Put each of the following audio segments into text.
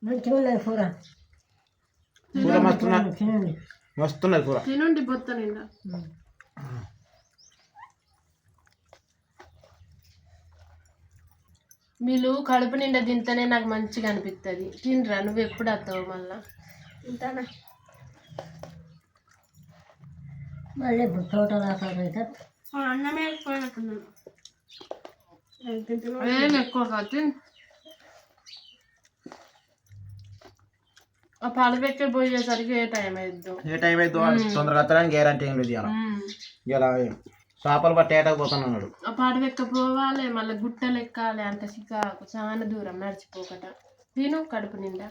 మంచిగా కూర కూర మస్తున్నది కూర తినండి బొత్త నిండా. వీళ్ళు కడుపు నిండా తింటేనే నాకు మంచిగా అనిపిస్తుంది. తినరా నువ్వు ఎప్పుడు వస్తావు మళ్ళా? తింటానా మళ్ళీ ఇప్పుడు టోటల్ అయితే అన్నమే ఏం ఎక్కువ కాదు. ఆ పాలు పెట్టి పోయేసరికి ఏ టైం అయిద్దో తొందరగా వస్తారని గ్యారంటీ ఏం లేదు. ఇలా చేపలు పట్టి ఏటకు పోతాను అన్నాడు. ఆ పాట ఎక్కపోవాలి, మళ్ళీ గుట్టలు ఎక్కాలి. అంత చికాకు, చాలా దూరం నడిచిపోకట. తిను కడుపు నిండా.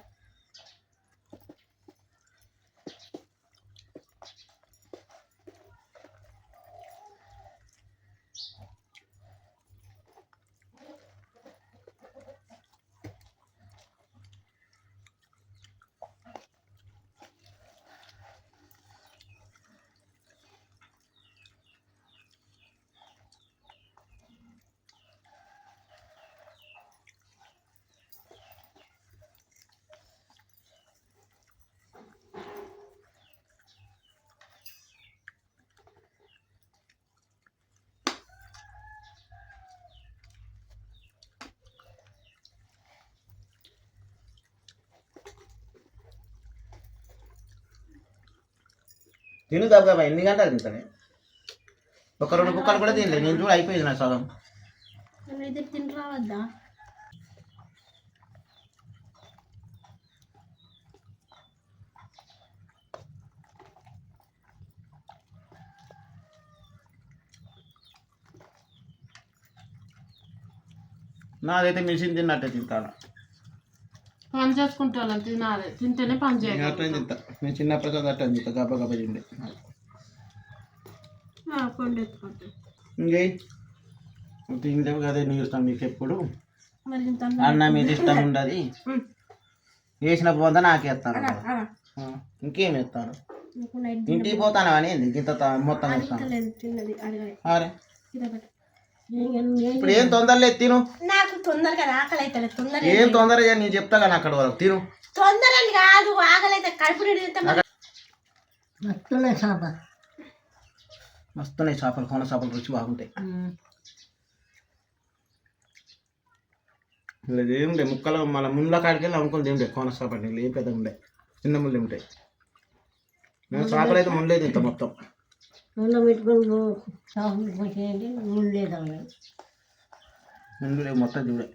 తిను దబ్బా ఎన్ని గంటలు తింటానే? ఒక 2 బుక్కలు కూడా తినలేదు. నేను చూడ అయిపోయింది నా సగం. తినరావద్దా? నాదైతే మిషన్ తిన్నట్టే తింటాను. పని చేసుకుంటాను తినాలి. తింటేనే పని చేయాలి. అట్లా తింటా. నేను చిన్నప్పుడు అట్లా తింటా. గబ్బ గబ్బ తిండి ఇంకే తింటే కదా నువ్వు ఇస్తాను నీకు ఎప్పుడు అన్న మీద ఇష్టం ఉండదు. వేసిన పోతా నాకేస్తాను. ఇంకేం వేస్తాను? ఇంటికి పోతాను అని ఇంత మొత్తం వస్తాను. అరే ఇప్పుడు ఏం తొందర లేదు. తిను. నాకు తొందరగా ఆకలి అయితే తొందర ఏం తొందరగా నేను చెప్తా కానీ అక్కడ వరకు తిను. తొందర కాదు, ఆకలి అయితే కడుపు మస్తున్నాయి చేప. మస్తున్నాయి చేపలు. కోన చేపలు రుచి బాగుంటాయి. ఇలా ఏముంటాయి ముక్కలు మన ముళ్ళ కాడికి వెళ్ళి అమ్ముకొని తింటాయి. కోన చేపలు నీళ్ళు ఏం పెద్దగా ఉంటాయి, చిన్న ముళ్ళు ఉంటాయి. నేను చేపలు అయితే ముళ్ళేది ఇంత మొత్తం నూనె పెట్టుకొని చేపలు పోసేయండి. నూనె లేదు ముందు మొత్తం చూడే.